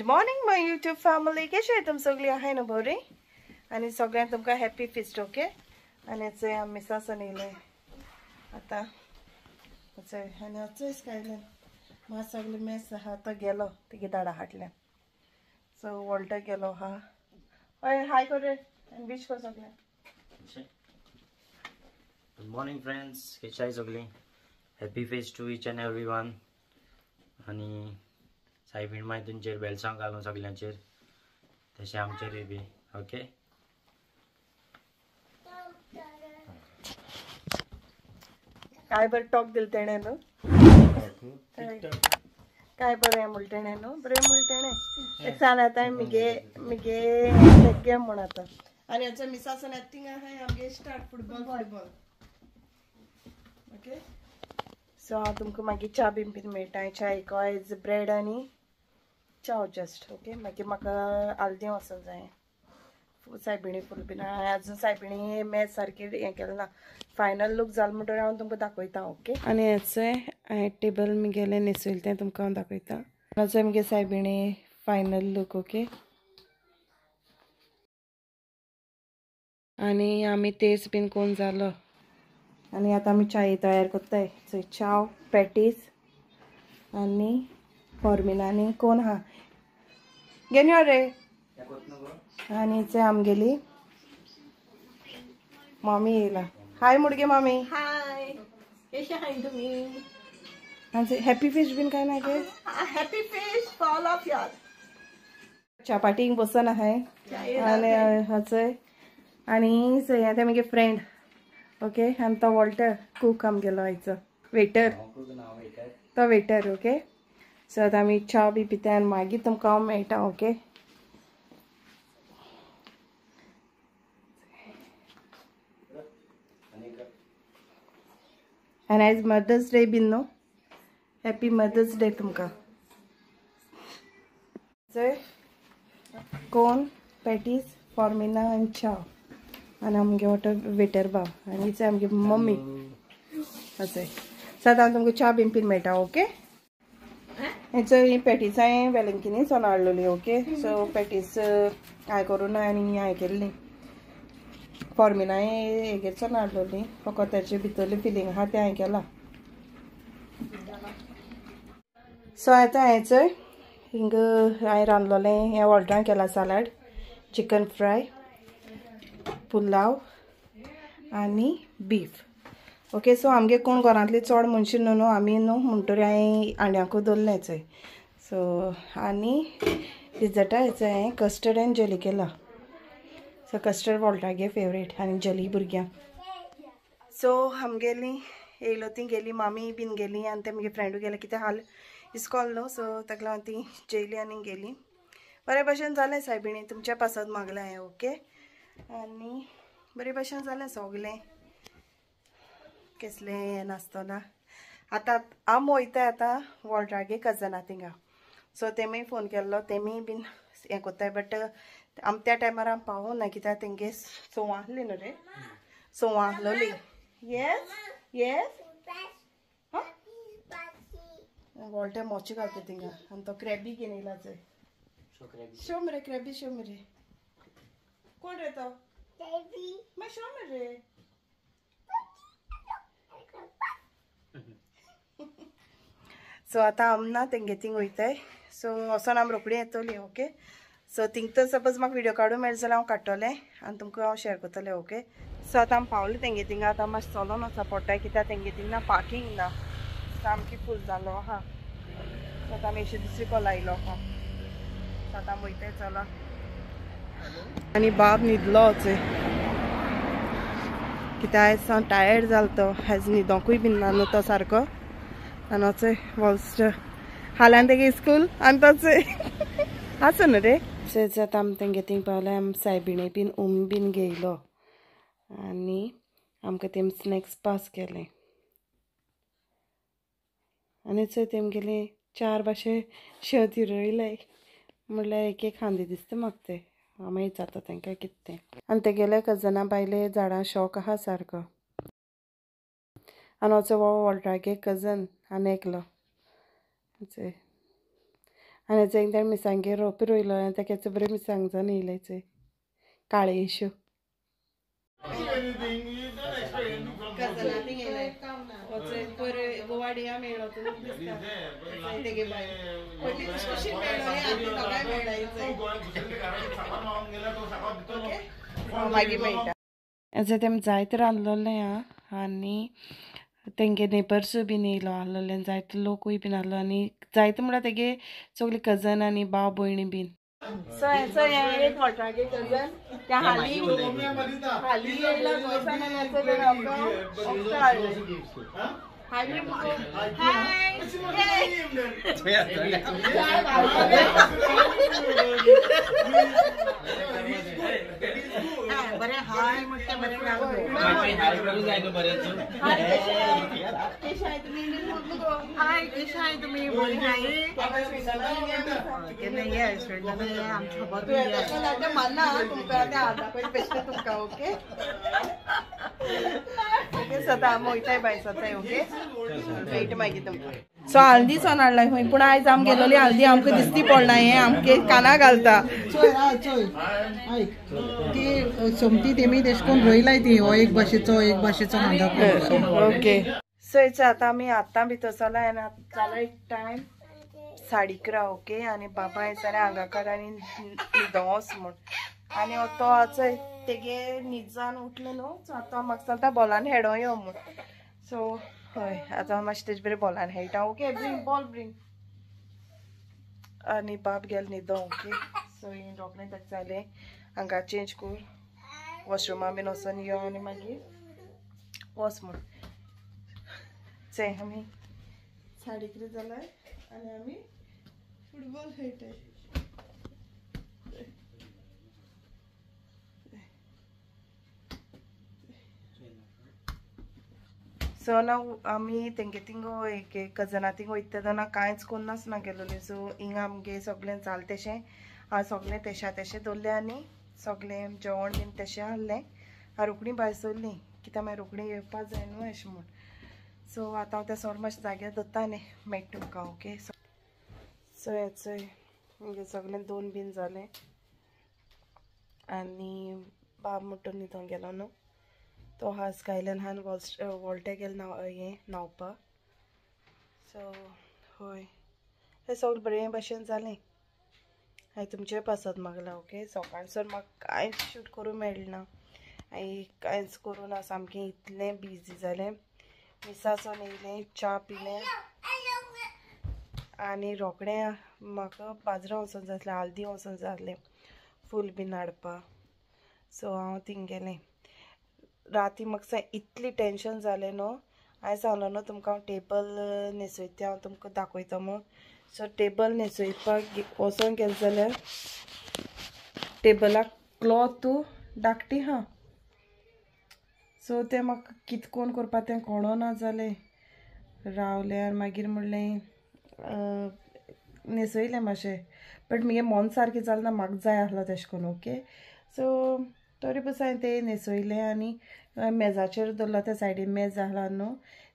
Morning my YouTube family कशी आहे तुम सगळी आहे ना बरी आणि सगळ्यांक तुमकां हॅपी फिस्ट ओके आणि चोय आमी मिसासन येयले आता चोय आणि चोयच कायले मा सगळे मेस आहा तो गेलो तिगे दाडा हाटल्यान सो वॉल्टर गेलो हा हय हाय कर रे आणि विश कर सगळ्यांक गुड मॉर्निंग फ्रेंड्स कशी आहे सगळी happy fest to each and everyone आणि सायबीण मागीर तुमचेर बेलसांव घालून सगळ्यांचेर तशें आमचेर बी ओके काय बरं टॉक दिल तेणे न्हू काय बरें म्हूण तेणे न्हू बरें म्हूण तेणे एक सांग आतां मिगे गेम म्हूण आतां आनी हाचो मिसासन एक्टींग आहाय आमगे स्टार्ट फुटबॉल ओके सो हांव तुमकां मागीर च्या बीन मेळटा च्या एक आयज ब्रेड आनी चाव जस्ट ओके मागीर म्हाका आल्दें वचूंक जाय सायबिणी फूल बीन अजून सायबिणी मॅच सारकी हें केलें ना फायनल लूक जाल म्हणटकीर हांव तुमकां दाखयता ओके आनी हेचें हांवें टेबल म्हगेलें न्हेसयलें तें तुमकां हांव दाखयता हाचो म्हगे सायबिणी फायनल लूक ओके आनी आमी तेच बीन कोण जालो आनी आतां आमी च्या तयार कोत्ताय चोय चाव पॅटीस आनी फॉर्मिना आनी कोण हा घेन यो रे आनी चोय आमगेली मम्मी येयला हाय मुडगे मम्मी हाय कशे आहाय तुमी आनी हॅपी फिश बीन काय ना गे happy fish for all of you चापाटीक बसून आहाय आनी हचय आनी चोय आतां म्हगे फ्रेंड ओके आनी तो वॉल्टर कूक आमगेलो आयचो वेटर तो वेटर ओके सो आतां आमी च्या बी पिता आनी मागीर तुमकां हांव मेळटा ओके आनी आयज मदर्स डे बीन न्हू हॅपी मदर्स डे तुमकां चोय कोन पॅटीस फॉर्मिना आनी च्या आनी आमगे वॉटर वेटर बाव आनी चोय आमगे मम्मी अशें सो आतां हांव तुमकां च्या बीन पीन मेळटा ओके हेचो ही पॅटीस हांवें वेलंकिनी सोन हाडलेली ओके सो पॅटीस हांवें करूं ना आनी हांवें केल्ली फॉर्मिना हेगेर सोन हाडलेली फकत तेचे भितरली फिलींग आहा तें हांवें केलां सो आतां हांवें चोय हिंग हांवें रांदलोलें हें वॉल्टरान केलां सालाड चिकन फ्राय पुलाव आनी बीफ ओके सो आमगे कोण घरांतली चड मनशां न्हू आमी न्हू म्हणटरी हांवें आंड्याकूय दवरलें चोय सो आनी डिजर्टा हेचो हांवें कस्टर्ड एंड जली केला सो कस्टर्ड वॉल्टागे फेवरेट आनी जली भुरग्यांक सो आमगेली येयलो ती गेली मामी बीन गेली आनी ते म्हगे फ्रेंडू गेले कितें हाल इस्कॉल न्हू सो ताका लागून ती जेयली आनी गेली बरे भशेन जालें सायबिणी तुमच्या पासत मागलें हांवें ओके आनी बरे भशेन जालें सगलें कसलें हें नासतना आतां हांव वयताय आतां वॉल्टरागे कजना थिंगा सो तेमी फोन केल्लो तेमी बीन हें कोत्ताय बट आम त्या टायमार हांव पावूं ना कित्याक तेंगे सोवां आहली न्हू रे सोवां आहलोली येस येस वॉल्टर मोची घालता थिंगा आनी तो क्रॅबी घेवन येयला चोय शो मरे क्रॅबी शो मरे कोण रे तो मागीर शो मरे सो आतां आमना तेंगे थिंग वयताय सो वोसोन आमी रोखडी येतली ओके सो थिंग तर सपोज म्हाका व्हिडिओ काडूं मेळ्ळें जाल्यार हांव काडटलें आनी तुमकां हांव शेअर करतलें ओके सो आतां आमी पावलें तेंगे थिंगा आतां मातशें चलोन वचा पडटा कित्याक तेंगे थिंग ना पार्किंग ना सामकी फूल जालो आहा सो आतां आमी अशी दुसरी कॉल आयलो आहा सो आतां आमी वयताय चला आनी बाब न्हिदलो चोय कित्याक आयज सावन टायर्ड जालो तो आयज न्हिदोंकूय बीन ना न्हू तो सारको आनी चोय वॉल्स्ट हाल्यान तेगे स्कूल आनी तो चोय आसा न्हू रे तशेंच आतां आमी तेंगे थिंग पावलें आमी सायबिणी बीन बीन घेयलो आनी आमकां तेमी स्नॅक्स पास केलें आनी चोय तेमगेली 4 भाशे शेव तिरयलाय म्हणल्यार एक एक खांदी दिसता म्हाका ते मागीर जाता तांकां कितें तें आनी तेगेले कजना बायले झाडां शॉक आहा सारको आनी वचो वो वॉल्टरागे कजन आनी एकलो चोय आनी जें तें मिरसांगे रोंपी रोयलो आनी तेका बरें मिरसांग जावन येयले चोय काळे इश्यो गोवाडिया मेळ्ळो मागीर मेळटा अशें तेम जायते रांदलोलें आहा आनी तेंगे नेबर्सूय बीन येयलो आहलोले जायते लोकूय बीन आहलो आनी जायते म्हळ्यार तेगे सगळीं कजन आनी भाव भयणी बीन सो एक वॉल्टागे कजन त्या हाली येयला गोंयसान आनी हाली बरें हाय म्हणटा बरें हाय कशें आहाय तुमी बरीं हाय मानना तुमकां ते हाडटा पळय बेश्टे तुमकां ओके ओके सदां आमी वयताय बाय सदां ओके मेळटा मागीर तुमकां सो हल्दी सोन हाडला खंय पूण आयज आमी गेलोली हल्दी आमकां दिसती पडना हें आमगे काना घालता ती सोमती तेमी तेश कोन्न रोयलाय ती हो एक भाशेचो कांदो ओके सो हेचो आतां आमी आतां भितर चला आनी जालो एक टायम 11:30 ओके आनी बाबा येताले हांगाकार आनी न्हिदोस म्हूण आनी तो चोय तेगे न्हिदजान उठलो न्हू सो आतां म्हाका चलता बॉलान खेळो यो म्हूण सो हय आतां मातशें तेजे बरें बॉलान खेळटा ओके ब्रिंग बॉल ब्रिंग आनी बाब गेल न्हिदो ओके सो हें रोखडें ताका जालें हांगा चेंज कर वॉशरुमा बीन वचून यो आनी मागीर वच म्हूण चय आमी 3:30 जाल्यार आनी आमी फुटबॉल खेळटाय सो ना आमी तेंगे थिंगो एक कजना थिंग वयता तेन्ना कांयच कोन्न नासना गेलोली सो हिंगा आमगे सगळें जालें तेशें हांव सगळें तेशें दवरलें आनी सगळें जेवण बीन तेशें हाडलें हांव रोखडीं भायर सरलीं कित्याक मागीर रोखडीं येवपा जाय न्हू अशें म्हूण सो आतां हांव तें सोर मातशें जाग्यार दवरता न्ही मेळटा तुमकां ओके सो हेचोय म्हणजे सगळें 2 बीन जालें आनी बाब म्हणटून न्हिदोंक गेलो न्हू तो हास गायल्यान हान वॉल्टे गेल हें न्हांवपा सो हय हें सगळें बरें भाशेन जालें हांवें तुमचेय पासत मागला ओके सकाळसर म्हाका कांयच शूट करूं मेळना हांवें कांयच करूं ना सामकें इतलें बिजी जालें मिसाचोन येयलें च्या पिलें आनी रोखडें म्हाका बाजरां वचून जाय आसलें हल्दी वचून जाय आसलें फूल बीन हाडपा सो हांव थिंग गेलें राती म्हाका इतली टेंशन जालें न्हू हांवें सांगलो न्हू तुमकां हांव टेबल न्हेसयता हांव तुमकां दाखयता म्हूण सो टेबल न्हेसयपाक वचोन गेलें जाल्यार टेबलाक क्लॉथ धाकटी हा सो तें म्हाका कितें कोन्न करपा तें कळना जालें रावलें आनी मागीर म्हणलें न्हेसयलें मातशें बट म्हगे मन सारकें जालें ना म्हाका जाय आसलो तेशें कोन्न ओके सो तरी पस हांवें तें न्हेसयलें आनी मेजाचेर दवरलो त्या सायडीन मेज आसला न्हू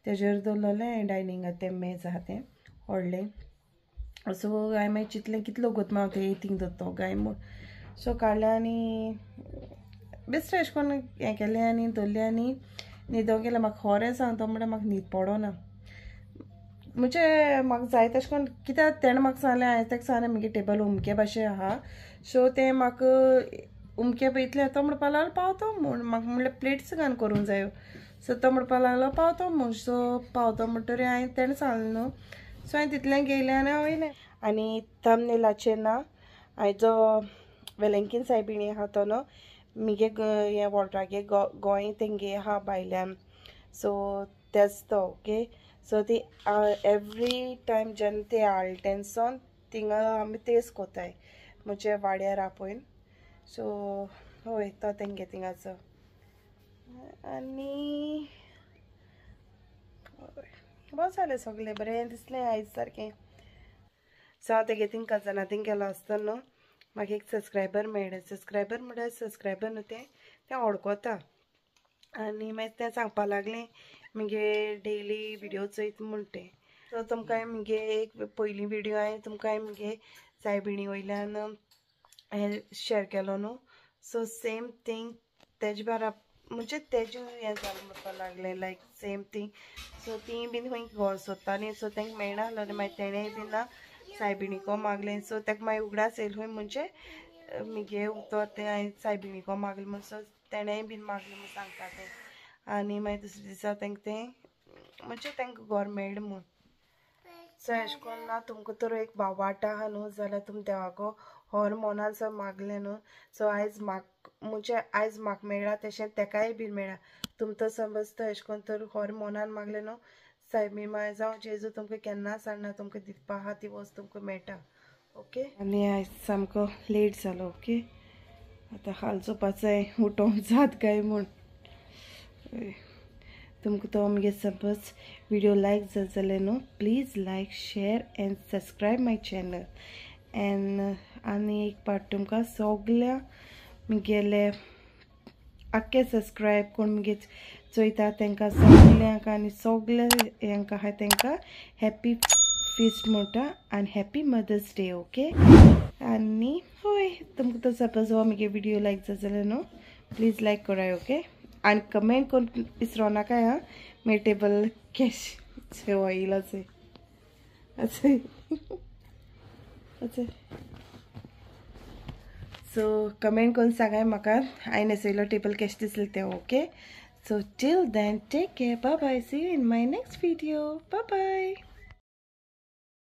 तेजेर दवरलोलें डायनिंगार तें मेज आहा तें व्हडलें सो हांवें मागीर चिंतलें कितलो गोतमा हांव तें थिंग दवरता गाय म्हूण सो काडलें आनी बेश्टें अशें करून हें केलें आनी दवरलें आनी न्हिदोंक गेलें म्हाका खरें सांगता म्हणल्यार म्हाका न्हीद पडोना म्हणजे म्हाका जाय तशें करून कित्याक तेणें म्हाका सांगलें हांवें ताका सांगलें म्हगे टेबल उमके भाशेन आहा सो तें म्हाका उमके पळयतलें तो म्हणपा लागलो पावतो म्हूण म्हाका म्हणलें प्लेट्स घान करूंक जायो सो तो म्हणपा लागलो पावतो म्हूण सो पावतो म्हणटरी हांवें तेणें सांगलें न्हू सो हांवें तितलें गेलें आनी हांव येयलें आनी थंबनेलाचेर ना हांवें जो वेलेंकीन सायबिणी आहा तो न्हू म्हगे हें वॉल्टरागे गोंय तेंगे आहा भायल्यान सो तेच तो ओके सो ती एवरी टायम जेन्ना ते आल्टेनसोन थिंगा आमी तेच कोताय म्हणजे वाड्यार आपयन सो हय तो तेंगे थिंगाचो आनी बरें जालें सगळें बरें दिसलें आयज सारकें सो हांव तेगे थिंग कजना थिंग गेलो आसतना न्हू म्हाका एक सबस्क्रायबर मेळ्ळें सबस्क्रायबर म्हणल्यार सबस्क्रायबर न्हू तें वळखता आनी मागीर तें सांगपा लागलें म्हगे डेली विडियो चोयता म्हूण तें सो तुमकां मुगे एक पयली व्हिडिओ हांवें तुमकां मुगे सायबिणी वयल्यान हें शेअर केलो न्हू. सो सेम थिंग तेजे बारा म्हणजे तेजे हें जालें म्हणपा लागलें लायक सेम थिंग. सो ती बीन खंय घर सोदतालीं सो तांकां मेळना जालें. मागीर तेणेंय बीन ना सायबिणीको मागलें. सो ताका मागीर उगडास येयलो खंय म्हणजे मुगे उतर तें हांवें सायबिणीको मागलें म्हूण. सो तेणेंय बीन मागलें म्हूण सांगता तें. आनी मागीर दुसरे दिसा तांकां तें म्हणजे तांकां घर मेळ्ळें म्हूण. सो अशें करून ना तुमकां तर एक वाट आहा न्हू जाल्यार तुमी देवाको हर मोनान सो मागलें न्हू. सो आयज म्हणजे आयज म्हाका मेळ्ळा तशें तेकाय बीन मेळ्ळा. तुम तर समज तर अशें करून तर हर मोनान मागलें न्हू सायबीण माय जावं जेजू तुमकां केन्ना सांगना तुमकां दिवपा आहा ती वस्त तुमकां मेळटा. ओके. आनी आयज सामको लेट जालो. ओके. आतां हाल चोवपाचोय उठोंक जात काय म्हूण. तुमकां तो मुगे सपोज व्हिडिओ लायक जात जाल्यार न्हू please like share and subscribe my channel. And आनी एक पार्ट तुमकां सगल्या मुगेले आख्खे सबस्क्रायब कोण मुगे चोयता तांकां सगल्यांक आनी सगल्या हांकां आहाय तांकां हॅपी फिस्ट म्हणटा आनी हॅपी मदर्स डे. ओके. आनी हय तुमकां तो सपोज हो मुगे व्हिडिओ लायक जात जाल्यार न्हू प्लीज लायक कराय. ओके. आनी कमेंट करून विसरो नाका हां मेटेबल कॅश ऑयल असे असे असे. सो कमेंट करून सांगाय म्हाका हांवें न्हेसयलो टेबल कॅश दिसलें तें. Okay. So till then take care. Bye bye. See you in my next video. Bye bye.